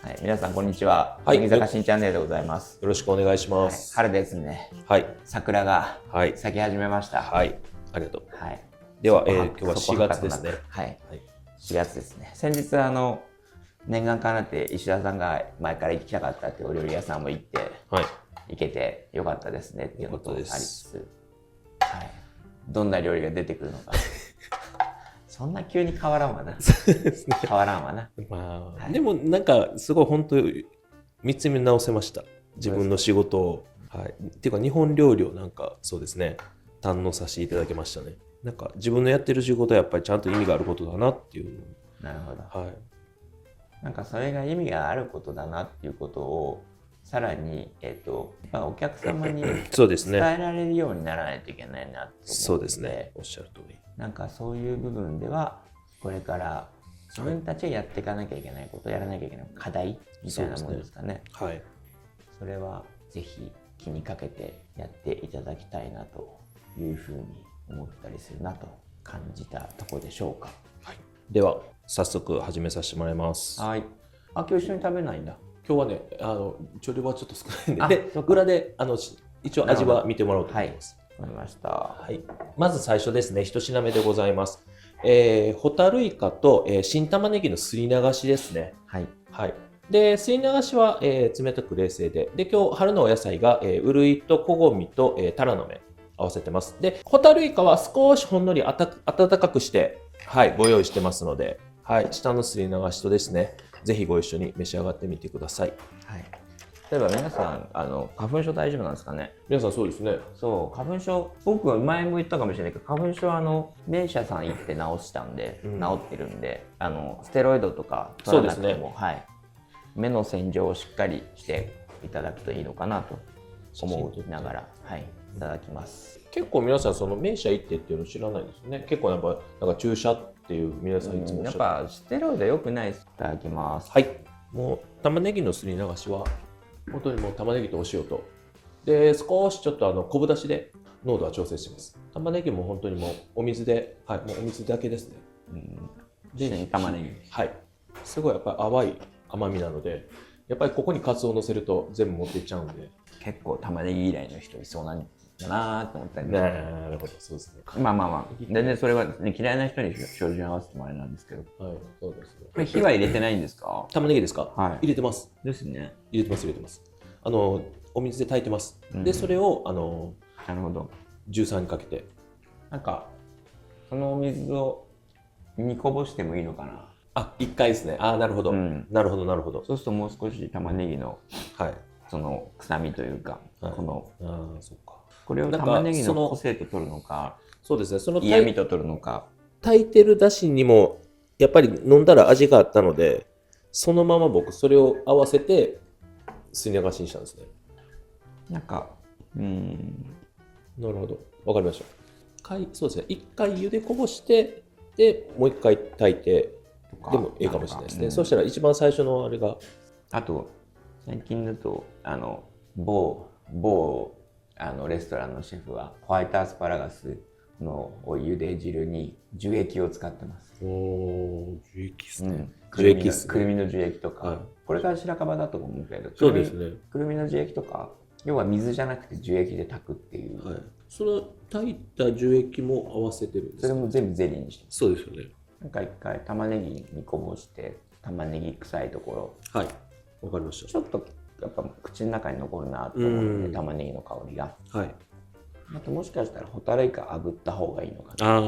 はい、皆さんこんにちは。はい乃木坂新チャンネルでございます。よろしくお願いしまはい、す。春ですね。はい。桜がはい。咲き始めました。はい。ありがとう。はい。では、そこ今日は4月ですね。はい。はい。 4月ですね。先日念願かなって石田さんが前から行きたかったってお料理屋さんも行ってはい。行けてよかったですねっていうことがありよかったですつつ、はい。どんな料理が出てくるのか。そんな急に変わらんわな。変わらんわな。まあ、はいでもなんかすごい本当見つめ直せました。自分の仕事を。はい。っていうか日本料理をなんかそうですね、堪能させていただきましたね。なんか自分のやってる仕事はやっぱりちゃんと意味があることだなっていう。なるほど。はい。なんかそれが意味があることだなっていうことをさらに、まあお客様にそうですね。伝えられるようにならないといけないなと思うので、そうですね。おっしゃる通り。なんかそういう部分ではこれから自分たちがやっていかなきゃいけないこと、やらなきゃいけない課題みたいなものですかね。はい。それはぜひ気にかけてやっていただきたいなというふうに思ったりするなと感じたところでしょうか。はい。では早速始めさせてもらいます。はい。あ、今日一緒に食べないんだ。今日はね、調理はちょっと少ないんあで、でそうか裏で一応味は見てもらおうと思います。わかりました。はい。まず最初ですね、一品目でございます。ホタルイカと、新玉ねぎのすり流しですね。はい。はい。で、すり流しは、冷たく冷静で、で、今日春のお野菜が、うるいとこごみと、タラの芽合わせてます。で、ホタルイカは少しほんのり温かくして、はい、ご用意してますので、はい、下のすり流しとですね、ぜひご一緒に召し上がってみてください。はい。例えば皆さん花粉症大丈夫なんですかね。皆さんそうですね。そう、花粉症、僕は前も言ったかもしれないけど、花粉症は名医者さん行って治したんで、うん治ってるんで、ステロイドとか取らなくても、そうですね、はい、目の洗浄をしっかりしていただくといいのかなと思いながら、はい、いただきます。結構皆さんその名車行ってっていうの知らないですね。結構やっぱなんか注射っていう皆さんいつもおっやっしゃってぱステロイド良くないです。いただきます。はい。もう玉ねぎのすり流しは本当にもう玉ねぎとお塩とで少しちょっと昆布だしで濃度は調整してます。玉ねぎも本当にもうお水で、はい、もうお水だけですね。で、新玉ねぎ。はい。すごいやっぱり淡い甘みなので、やっぱりここにカツオを乗せると全部持っていっちゃうんで。結構玉ねぎ嫌いの人いそうなんだなと思ったり、なるほど、そうですね。まあ全然それは、ね、嫌いな人に照準合わせてもらえなんですけど、はい、そうですね。これ火は入れてないんですか？玉ねぎですか？はい入れてます。ですね。入れてます、入れてます。お水で炊いてます。うんで、それをなるほど。ジューサーにかけて。なんかそのお水を煮こぼしてもいいのかな。あ、一回ですね。あ、なるほど、なるほど、なるほど。そうするともう少し玉ねぎのはい。その臭みというか、はい、このそっか。これを玉ねぎの個性と取るのか、そうですね。その嫌味と取るのか。炊いてるだしにもやっぱり飲んだら味があったので、そのまま僕それを合わせてすり流しにしたんですね。なんかなるほど、わかりました。そうですね。一回茹でこぼしてでもう一回炊いてでもいいかもしれないですね。そしたら一番最初のあれが、あと最近だと某レストランのシェフはホワイトアスパラガスのお茹で汁に樹液を使ってます。樹液ですね。くるみの樹液とか、はい、これから白樺だと思うけど、そうですね。くるみの樹液とか、要は水じゃなくて樹液で炊くっていう。はい、その炊いた樹液も合わせてるんですか？それも全部ゼリーにしてます。そうですよね。なんか一回玉ねぎにこぼして玉ねぎ臭いところ、はい、わかりました。ちょっとやっぱ口の中に残るなと思うので、玉ねぎの香りが。はい。あともしかしたらホタルイカ炙った方がいいのかな。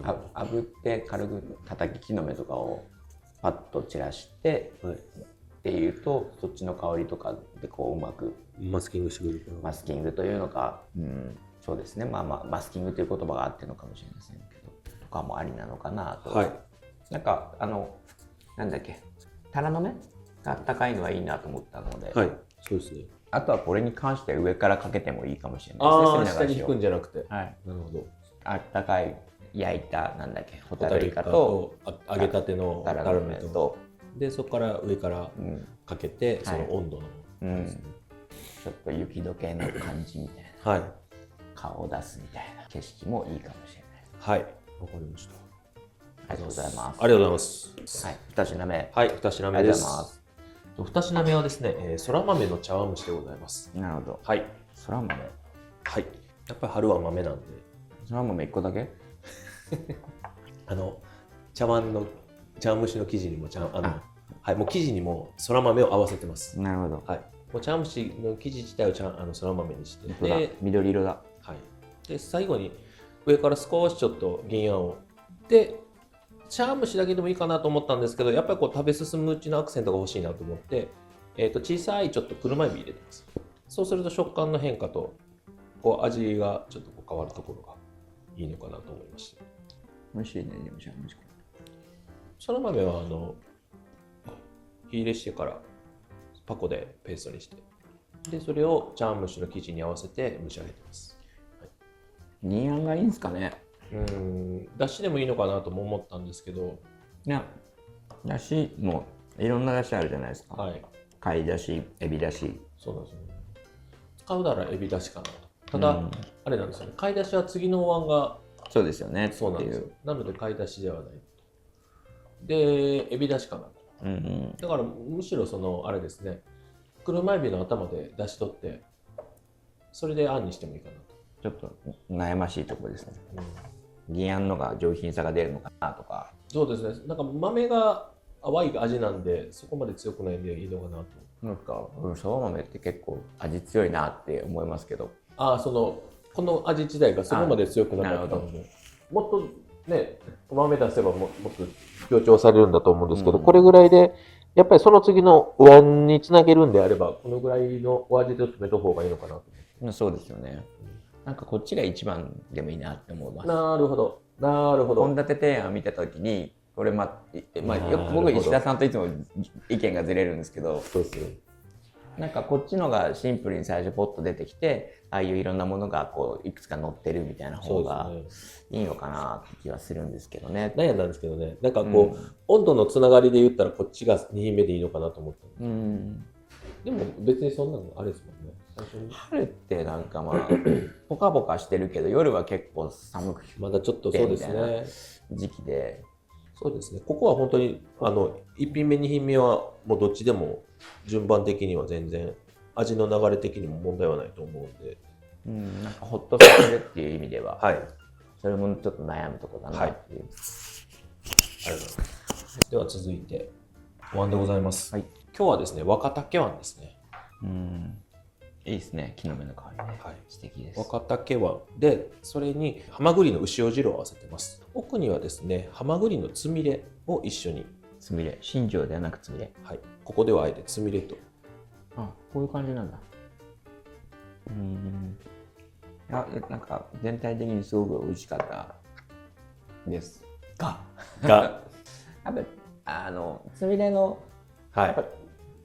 炙って軽く叩き木の芽とかをパッと散らして、はい、っていうとそっちの香りとかでこううまくマスキングしてくれるかな。マスキングというのか、そうですね。まあマスキングという言葉があってるのかもしれませんけど、とかもありなのかなと。はい。なんかなんだっけ、タラの芽があったかいのはいいなと思ったので、はい、そうですね。あとはこれに関して上からかけてもいいかもしれないですね。下に引くんじゃなくて。はい。なるほど。あったかい焼いたなんだっけ、ホタルイカと揚げたてのタラの芽と、でそこから上からかけて、その温度の、ちょっと雪解けの感じみたいな、はい、顔を出すみたいな景色もいいかもしれない。はい、わかりました。ありがとうございます。ありがとうございます。はい、2品目。はい、2品目ありがとうございです。ます。2品目はですね、そら豆の茶碗蒸しでございます。なるほど。はい。そら豆。はい。やっぱり春は豆なんで、そら豆1個だけ？茶碗蒸しの生地にもはい、もう生地にもそら豆を合わせてます。なるほど。はい。もう茶碗蒸しの生地自体をそら豆にして、で、緑色だ。はい。で、最後に上から少しちょっと銀あんを。で、茶碗蒸しだけでもいいかなと思ったんですけど、やっぱりこう食べ進むうちのアクセントが欲しいなと思って、小さいちょっと車エビ入れてます。そうすると食感の変化とこう味がちょっとこう変わるところがいいのかなと思いました。美味しいね、でも茶碗蒸し。そら豆は火入れしてからパコでペーストにして、でそれを茶碗蒸しの生地に合わせて蒸し上げてます。銀あんがいいんですかね。だしでもいいのかなとも思ったんですけど、いや、だしもいろんなだしあるじゃないですか。はい、貝だし、エビだし。そうなんですよね。使うならエビだしかなと。ただ、あれなんですよね。貝だしは次のお椀がそうですよね。そうなんですよ。なので貝だしではない。で、エビだしかなと。だからむしろあれですね。車エビの頭で出し取って、それであんにしてもいいかなと。ちょっと悩ましいところですね。銀あんのが上品さが出るのかなとか。そうですね。なんか豆が淡い味なんで、そこまで強くないんでいいのかなと。なんか、そら豆って結構味強いなって思いますけど。この味自体がそこまで強くなかったので、もっとね、豆出せばもっと強調されるんだと思うんですけど、これぐらいで、やっぱりその次のお椀につなげるんであれば、このぐらいのお味で詰めた方がいいのかなと。そうですよね。なんかこっちが一番でもいいなって思います。なるほど。なるほど。献立提案を見たときに、これよく僕石田さんといつも意見がずれるんですけど、そうですね。なんかこっちのがシンプルに最初ポッと出てきて、ああいういろんなものがこういくつか載ってるみたいな方がいいのかなって気はするんですけどね。悩んだんですけどね、なんかこう、温度のつながりで言ったらこっちが2品目でいいのかなと思った。でも別にそんなのあれですもんね。春ってなんかまあポカポカしてるけど夜は結構寒くてまだちょっとそうですね時期で、そうですね。ここは本当に1品目2品目はもうどっちでも順番的には全然味の流れ的にも問題はないと思うんで、なんかホッとさせるっていう意味では、はい、それもちょっと悩むところだなっていう、ありがとうございます。では続いてお椀でございます。今日はですね、若竹椀ですね。いいですね。木の芽の香りね。素敵です。若竹椀で、それにハマグリの牛尾汁を合わせてます。奥にはですね、ハマグリのつみれを一緒に。つみれ。新庄ではなくつみれ。はい。ここではあえてつみれと。あ、こういう感じなんだ。なんか全体的にすごく美味しかったですが、やっぱつみれのやっぱ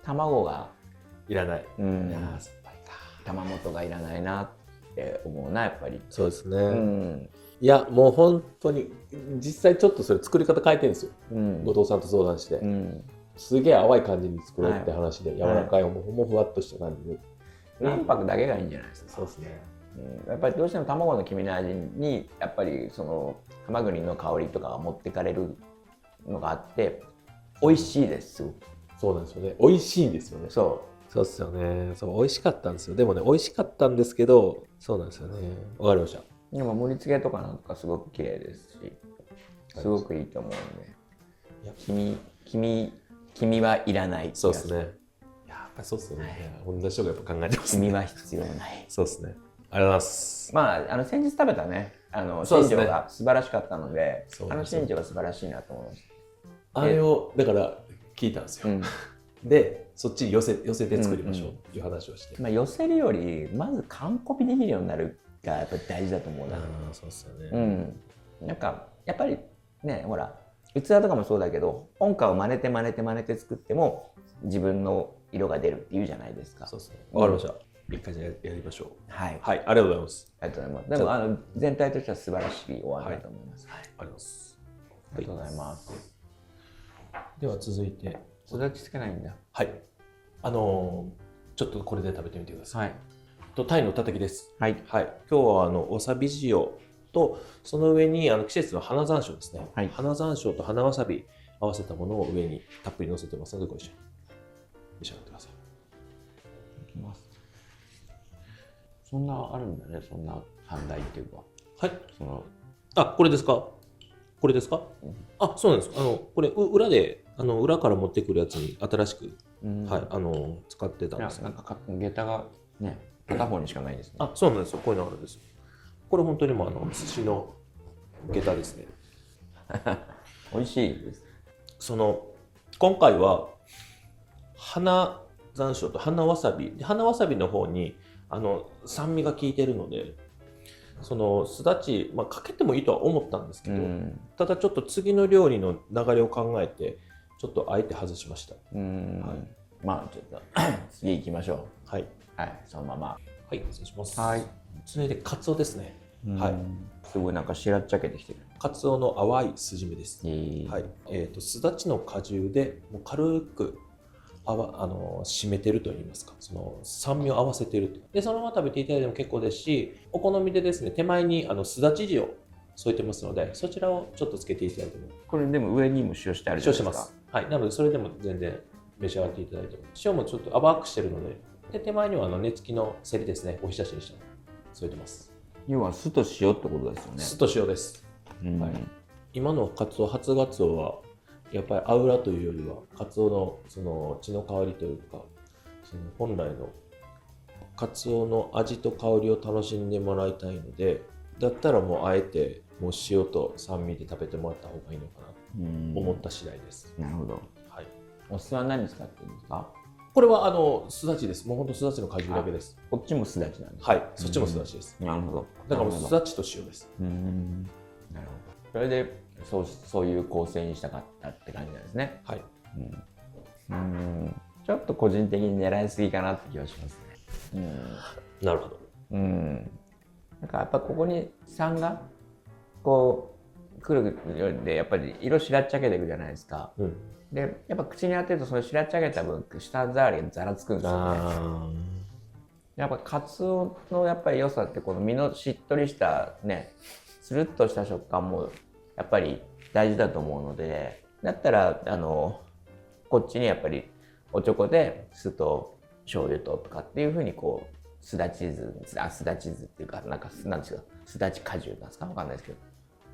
卵がいらない。玉元がいらないなって思うな、やっぱり。そうですね。いや、もう本当に実際ちょっとそれ作り方変えてるんですよ。後藤さんと相談して。すげえ淡い感じに作ろうって話で、柔らかいほんもふわっとした感じで。卵白だけがいいんじゃないですか。そうですね。やっぱりどうしても卵の黄身の味にやっぱりそのハマグリの香りとかが持ってかれるのがあって美味しいです。そうなんですよね。美味しいんですよね。そうですよね。そう、美味しかったんですよ。でもね、美味しかったんですけど、そうなんですよね。わかりました。でも盛り付けとかなんかすごく綺麗ですし、すごくいいと思うんで。君はいらない。そうですね。やっぱりそうですよね。同じ人がやっぱ考えてますね。君は必要ない。そうですね。ありがとうございます。まあ、先日食べたね、新庄が素晴らしかったので、新庄が素晴らしいなと思いました。あれを、だから聞いたんですよ。で、そっちに寄せて作りましょうっていう話をして。寄せるより、まず完コピできるようになるがやっぱり大事だと思うな。そうですよね。なんか、やっぱりね、ほら、器とかもそうだけど、音感を真似て作っても、自分の色が出るっていうじゃないですか。そうですね。わかりました。一回じゃやりましょう。はい。はい、ありがとうございます。ありがとうございます。でも、全体としては素晴らしいお椀だと思います。ありがとうございます。ありがとうございます。では続いて。育ちつけないんだ。はい。ちょっとこれで食べてみてください。はい。タイのたたきです。はい。はい。今日はわさび塩と、その上に季節の花山椒ですね、はい、花山椒と花わさび合わせたものを上にたっぷり乗せてますので、ご一緒に召し上がってください。いきます。そんなあるんだね、そんな飯台っていうか。はい。これですか？これですか？そうなんです。これ裏で裏から持ってくるやつに新しく、はい、使ってたんです。なんか下駄がね、片方にしかないですね。そうなんですよ。こういうのあるんですよ。これ本当にもう寿司の下駄ですね。美味しいです。今回は花山椒と花わさび、花わさびの方に酸味が効いてるので、すだち、かけてもいいとは思ったんですけど、ただちょっと次の料理の流れを考えてちょっとあえて外しました。はい、まあちょっと次行きましょう。はい、はい、そのまま。はい、失礼します。はい、続いてカツオですね。はい、すごいなんかしらっちゃけてきてる。カツオの淡い筋目です。はい、すだちの果汁でもう軽く締めてるといいますか、その酸味を合わせてるで、そのまま食べていただいても結構ですし、お好みでですね、手前にすだち塩を添えてますので、そちらをちょっとつけていただいても。これでも上にも塩してあるじゃないですか。塩してます。はい、なのでそれでも全然召し上がっていただいても、塩もちょっと淡くしてるので、手前には根付きのセリですね、おひたしにしたの添えてます。要は酢と塩ってことですよね。酢と塩です。はい、今のカツオ、初ガツオはやっぱり油というよりはカツオのその血の香りというか、その本来のカツオの味と香りを楽しんでもらいたいので、だったらもうあえてもう塩と酸味で食べてもらった方がいいのかなと思った次第です。なるほど。はい。お酢は何使ってるんですか？これはすだちです。もう本当すだちの果汁だけです。こっちもすだちなんです。はい、そっちもすだちです。なるほど。だからもうすだちと塩です。なるほど。それでそういう構成にしたかったって感じなんですね。はい。ちょっと個人的に狙いすぎかなって気がしますね。なるほど。なんかやっぱここに酸がこう来るようで、やっぱり色しらっちゃけていくじゃないですか。でやっぱ口に当てるとそのしらっちゃけた分舌触りがざらつくんですよね。やっぱカツオのやっぱり良さってこの身のしっとりしたね、つるっとした食感もやっぱり大事だと思うので、だったらこっちにやっぱりおちょこで酢と醤油とかっていうふうにこうすだち酢っていうかなんですか、すだち果汁なんですかわかんないですけど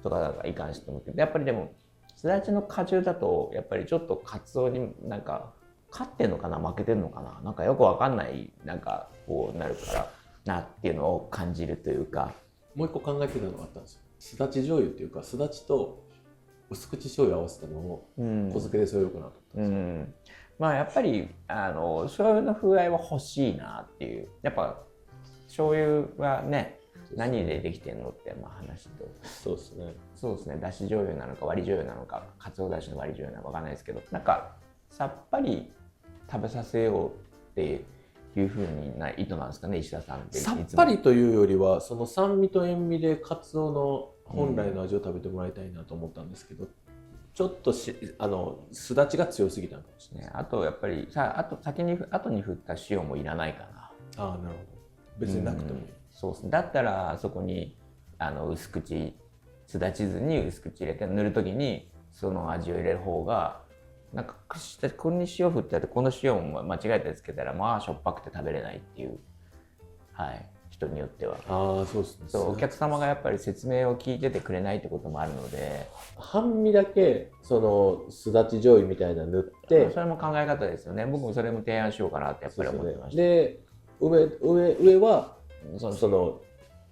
とかがいかんしと思って、やっぱりでもすだちの果汁だとやっぱりちょっとカツオになんか勝ってんのかな負けてんのかな、なんかよくわかんないなんかこうなるからなっていうのを感じるというか。もう一個考えてるのがあったんですよ。すだち醤油っていうか、すだちと薄口醤油合わせたのを小漬けで添えようかなと思ったんですよ。まあやっぱり醤油の風合いは欲しいなっていう。やっぱ醤油はね、何でできてんのって話と、そうですね。そうですね。だし醤油なのか割り醤油なのか、かつおだしの割り醤油なのかわかんないですけど、なんかさっぱり食べさせようっていう風にな意図なんですかね、石田さんって。さっぱりというよりは、その酸味と塩味でカツオの本来の味を食べてもらいたいなと思ったんですけど、ちょっとすだちが強すぎたのかもしれない。あとやっぱり後に振った塩もいらないかな。なるほど。別になくてもいい。そうですね。だったらあそこに薄口すだち酢に薄口入れて塗るときにその味を入れる方が、なんかこれに塩振ってあって、この塩も間違えてつけたらまあしょっぱくて食べれないっていう、はい、人によっては。そうですね。そうお客様がやっぱり説明を聞いててくれないってこともあるので、半身だけそのすだち醤油みたいな塗って、それも考え方ですよね。僕もそれも提案しようかなってやっぱり思ってました。で上はその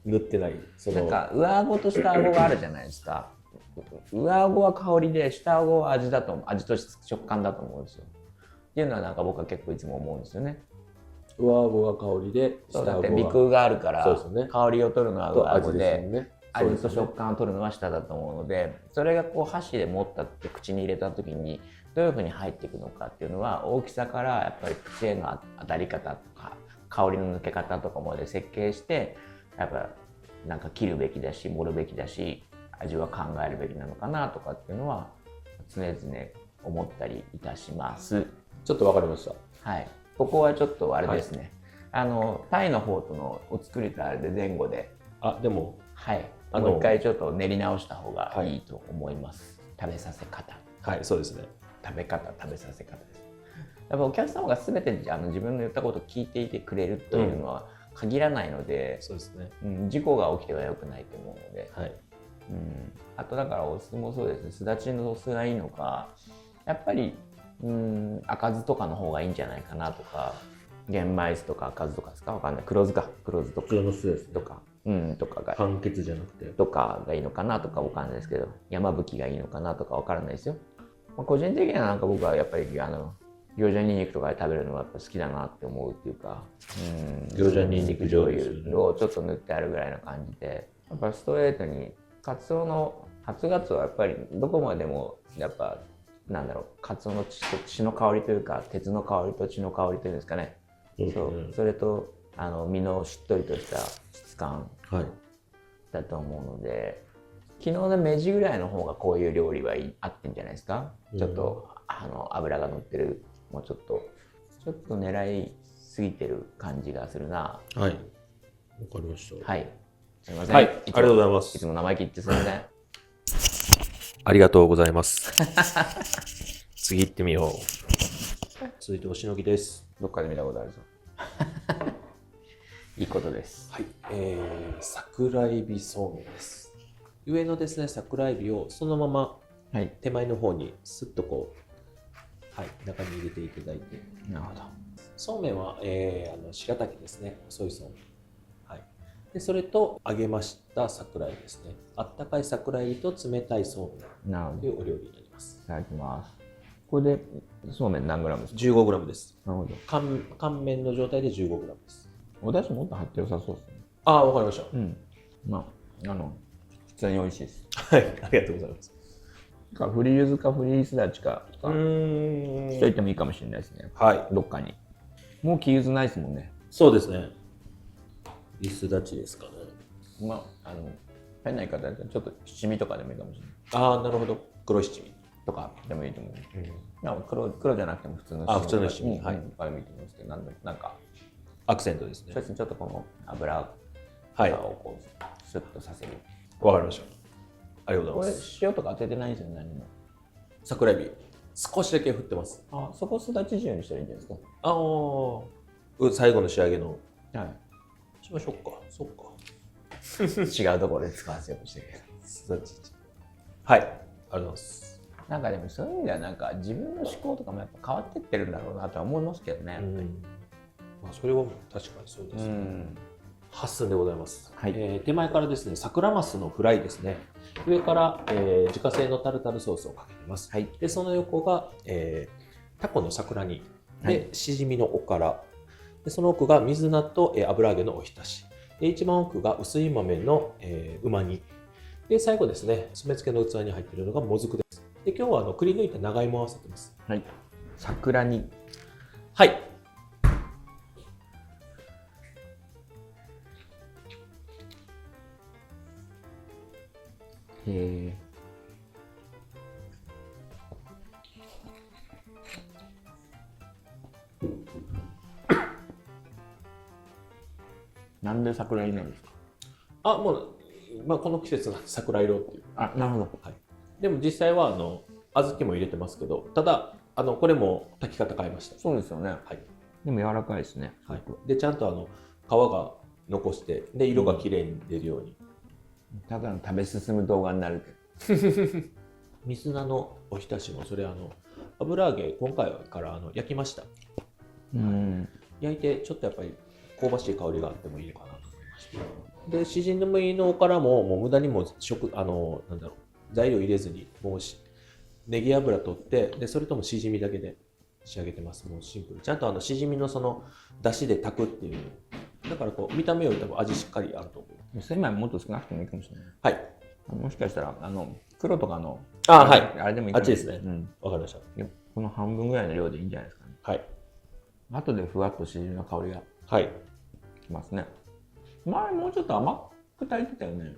塗ってない、なんか上顎と下顎があるじゃないですか。上顎は香りで下顎は味と食感だと思うんですよ。っていうのはなんか僕は結構いつも思うんですよね。上顎が香りで下顎はだって鼻腔があるから、ね、香りを取るのは上顎で、味と食感を取るのは下だと思うので、それがこう箸で持ったって口に入れた時にどういうふうに入っていくのかっていうのは、大きさからやっぱり口への当たり方とか香りの抜け方とかまで設計して、やっぱなんか切るべきだし盛るべきだし、味は考えるべきなのかなとかっていうのは常々思ったりいたします。ちょっと分かりました。はい。ここはちょっとあれですね。タイの方とのお作りとあれで前後で。でも。はい。もう一回ちょっと練り直した方がいいと思います。食べさせ方。はい、そうですね。食べ方、食べさせ方です。やっぱお客様が全て自分の言ったことを聞いていてくれるというのは限らないので、そうですね。事故が起きては良くないと思うので、はい。あとだからお酢もそうですね。すだちのお酢がいいのか、やっぱり赤酢とかの方がいいんじゃないかなとか、玄米酢とか赤酢とかですか、わかんない。黒酢とか普通の酢ですとか、とかが柑橘じゃなくてとかがいいのかなとかわかんないですけど、山吹がいいのかなとかわからないですよ。個人的にはなんか僕はやっぱり餃子にんにくとかで食べるのがやっぱ好きだなって思うっていうか、餃子にんにく醤油をちょっと塗ってあるぐらいの感じで、やっぱストレートにカツオの初ガツオはやっぱりどこまでもやっぱなんだろう、カツオの血の香りというか、鉄の香りと血の香りというんですかね、それと身のしっとりとした質感だと思うので、昨日の明治ぐらいの方がこういう料理は合ってんじゃないですか。ちょっと油が乗ってる、もうちょっと狙いすぎてる感じがするな。はい、わかりました。はい、すみません。はい、ありがとうございます。いつも生意気言ってすみません。ありがとうございます。次行ってみよう。続いておしのぎです。どっかで見たことあるぞ。いいことです。はい、桜エビそうめんです。上のですね、桜エビをそのまま手前の方にスッとこう、はい、中に入れていただいて。なるほど。そうめんは、白滝ですね、細いそうめん。はい。で、それと揚げました桜エビですね。あったかい桜エビと冷たいそうめんというお料理になります。いただきます。これでそうめん何グラムですか？15グラムです。なるほど。乾麺の状態で15グラムです。お出汁もっと入って良さそうですね。ああ、わかりました。まあ、普通に美味しいです。はい、ありがとうございます。フリーユズかフリースダチかとか、しといてもいいかもしれないですね。はい。どっかに。もう木柚子ないですもんね。そうですね。リスダチですかね。まあ、変な言い方だとちょっと七味とかでもいいかもしれない。ああ、なるほど。黒七味とかでもいいと思う。黒じゃなくても普通の七味。普通の七味。はい。とかでもいいと思うんですけど、なんかアクセントですね。ちょっとこの油をこうスッとさせる。わかりました。ありがとうございます。これ塩とか当ててないんですよね、何も。桜エビ少しだけ振ってます。そこすだち塩にしたらいいんじゃないですか。最後の仕上げの。はい。しましょうか。そっか。違うところで使わせようとしてるけど。すだち。はい。ありがとうございます。なんかでもそういう意味ではなんか自分の思考とかもやっぱ変わってってるんだろうなとは思いますけどね。まあそれは確かにそうですね。8寸でございます。はい。手前からですね、桜マスのフライですね。上から、自家製のタルタルソースをかけてます。はい。で、その横が、タコの桜煮。で、しじみのおから。で、その奥が水菜と、油揚げのおひたし。で、一番奥が薄い豆の、うま煮。で、最後ですね、染付の器に入っているのがもずくです。で、今日はくり抜いた長芋を合わせてます。はい。桜煮。はい。なんで桜色なんですか？もう、まあ、この季節は桜色っていう。なるほど。はい。でも実際は小豆も入れてますけど、ただこれも炊き方変えました。そうですよね。はい。でも柔らかいですね。はい。でちゃんと皮が残してで色が綺麗に出るように。ただの食べ進む動画になるけど。水菜のおひたしもそれ油揚げ今回から焼きました。焼いてちょっとやっぱり香ばしい香りがあってもいいのかなと思いました。でしじみのおからももう無駄にもなんだろう材料入れずにもうネギ油取ってでそれともしじみだけで仕上げてます。もうシンプル。ちゃんとしじみのその出汁で炊くっていう。だからこう見た目より多分味しっかりあると思う。精米もっと少なくてもいいかもしれない。はい。もしかしたら黒とかのはい。あれでもいいかもしれない。あっちですね。わかりました。この半分ぐらいの量でいいんじゃないですかね。はい。後でふわっとしじみの香りがきますね。前もうちょっと甘く炊いてたよね。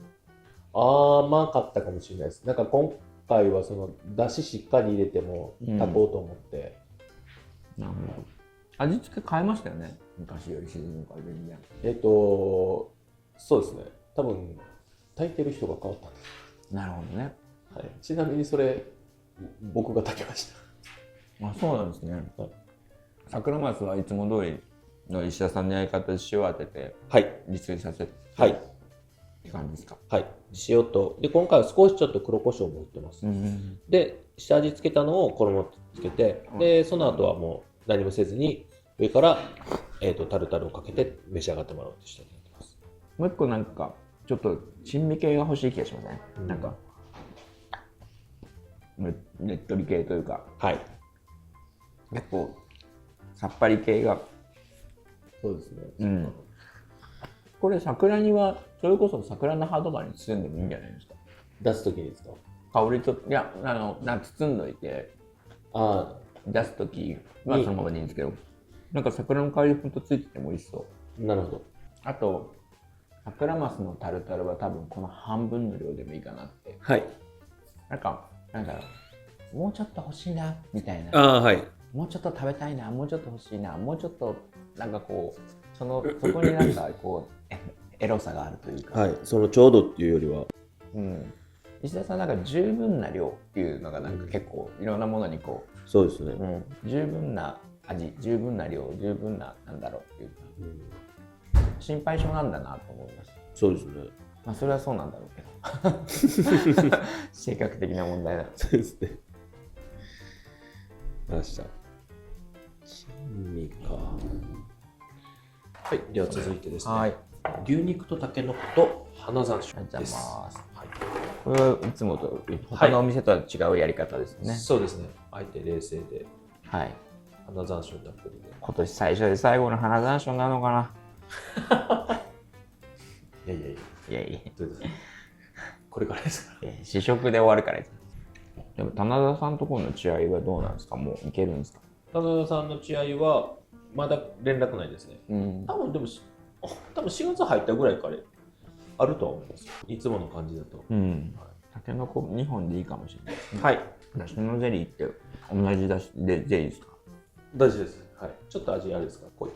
甘かったかもしれないです。なんか今回はそのだししっかり入れても炊こうと思って。なるほど。味付け変えましたよね。昔よりしじみの香りで。そうですね。多分炊いてる人が変わったんです。なるほどね。はい、ちなみにそれ僕が炊きました。あ、そうなんですね。はい、桜マスはいつも通りの石田さんのやり方で塩当てて、はい、自炊させて、はい、って感じですか。はい、塩と、で今回は少しちょっと黒胡椒も売ってます。で下味つけたのを衣つけて、でその後はもう何もせずに上から、タルタルをかけて召し上がってもらおうとしていただきます。もう一個なんかちょっと珍味系が欲しい気がしますね。なんかねっとり系というか、はい、結構さっぱり系が。そうですね。うん。これ桜煮はそれこそ桜の葉とかに包んでもいいんじゃないですか。出す時にですか。香りと、いやなんか包んどいて、出す時はそのままでいいんですけど、なんか桜の香りほんとついてても美味しそう。なるほど。あと桜マスのタルタルは多分この半分の量でもいいかなって。はい。なんだろう、もうちょっと欲しいなみたいな。はい。もうちょっと食べたいな、もうちょっと欲しいな、もうちょっとなんかこうそこになんかこうエロさがあるというか。はい。そのちょうどっていうよりは。うん。石田さんなんか十分な量っていうのがなんか結構いろんなものにこう。そうですね。十分な味、十分な量、十分ななんだろうっていうか。心配性なんだなと思います。そうですね。まあそれはそうなんだろうけど性格的な問題だ。そうですね。明日珍味か。はい、では続いてですね、はい、牛肉とたけのこと花山椒です。はい、これはいつもと他のお店とは違うやり方ですね。そうですね。あえて冷静で、はい、花山椒たっぷりで。今年最初で最後の花山椒なのかな。いやいやいやいや、これからですから。試食で終わるからです。でも棚田さんところの血合いはどうなんですか。もういけるんですか。棚田さんの血合いはまだ連絡ないですね。多分でも4月入ったぐらいからあるとは思います。いつもの感じだと。たけのこ2本でいいかもしれないですね。はい。だしのゼリーって同じだしでゼリーですか。大事です。はい。ちょっと味あれですか。濃い。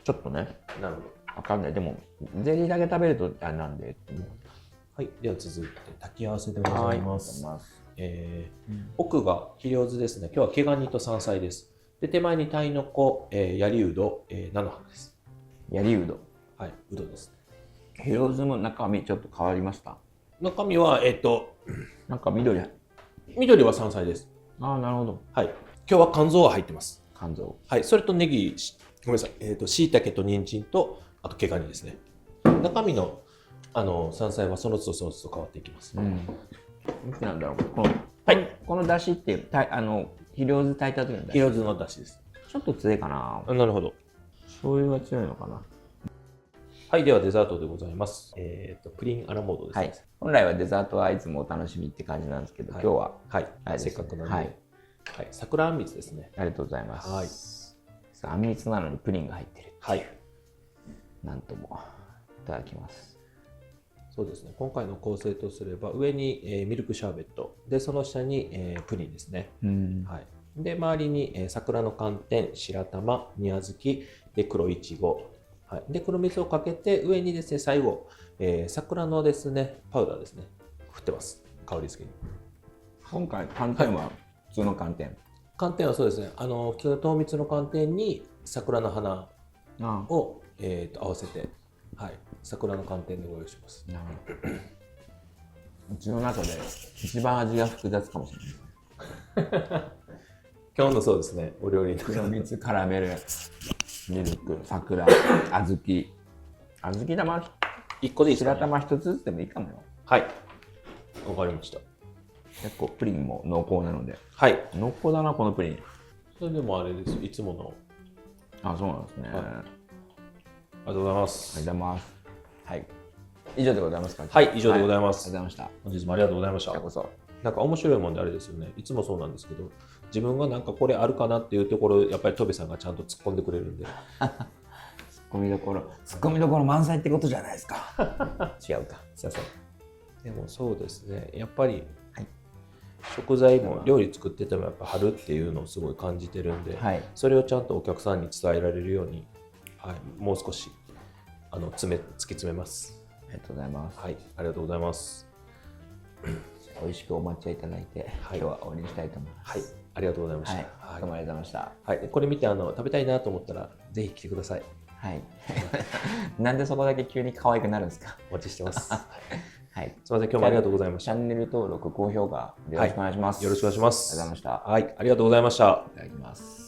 ちょっとね。なるほど。わかんない。でもゼリーだけ食べるとあれなんで。はい。では続いて炊き合わせでございます。奥が肥料酢ですね。今日は毛ガニと山菜です。で手前に鯛の子、やりうど、菜の花です。やりうど。はい。うどです。肥料酢の中身ちょっと変わりました。中身はなんか緑は山菜です。ああ、なるほど。はい。今日は肝臓が入ってます。肝臓。はい。それとネギ、ごめんなさい。椎茸と人参とあと毛ガニですね。中身の山菜はその都度その都度変わっていきます。いくなんだろう。このだしって肥料酢炊いた時のだし。肥料酢のだしです。ちょっと強いかな。なるほど。醤油が強いのかな。はい、ではデザートでございます。プリンアラモードですね。はい。本来はデザートはいつもお楽しみって感じなんですけど、今日はせっかくなので、はい、桜あんみつですね。ありがとうございます。はい。あんみつなのにプリンが入ってる。はい。なんともいただきます。そうですね。今回の構成とすれば上に、ミルクシャーベットでその下に、プリンですね。はい。で周りに、桜の寒天、白玉、宮月で黒いちご、はい、で黒蜜をかけて上にですね最後、桜のですねパウダーですね振ってます。香り付けに。今回寒天は普通の寒天。寒天はそうですね。普通の糖蜜の寒天に桜の花を合わせて。はい、桜の寒天でご用意します。うちの中で一番味が複雑かもしれない。今日のそうですね、お料理の黒蜜、カラメル、ミルク、桜、小豆玉1個でいいですか、白玉1つずつでもいいかもよ。はい、わかりました。結構プリンも濃厚なので。はい、濃厚だなこのプリン。それでもあれです、いつもの。あ、そうなんですね。ありがとうございます。ありがとうございます。はい。以上でございますか。はい、以上でございます。ありがとうございました。本日もありがとうございました。こちらこそ。なんか面白いもんであれですよね。いつもそうなんですけど、自分がなんかこれあるかなっていうところ、やっぱりトベさんがちゃんと突っ込んでくれるんで。ツッコミどころ満載ってことじゃないですか。違うか。すいません。でもそうですね。やっぱり、食材も料理作っててもやっぱ春っていうのをすごい感じてるんで、それをちゃんとお客さんに伝えられるように、もう少し突き詰めます。りがとうございます。はい、ありがとうございます。美味しくお抹茶いただいて、今日は終わりにしたいと思います。はい、ありがとうございました。はい、どうもありがとうございました。はい、これ見て食べたいなと思ったらぜひ来てください。はい。なんでそこだけ急に可愛くなるんですか。お待ちしてます。はい。すみません、今日もありがとうございました。チャンネル登録、高評価よろしくお願いします。よろしくお願いします。ありがとうございました。はい、ありがとうございました。いただきます。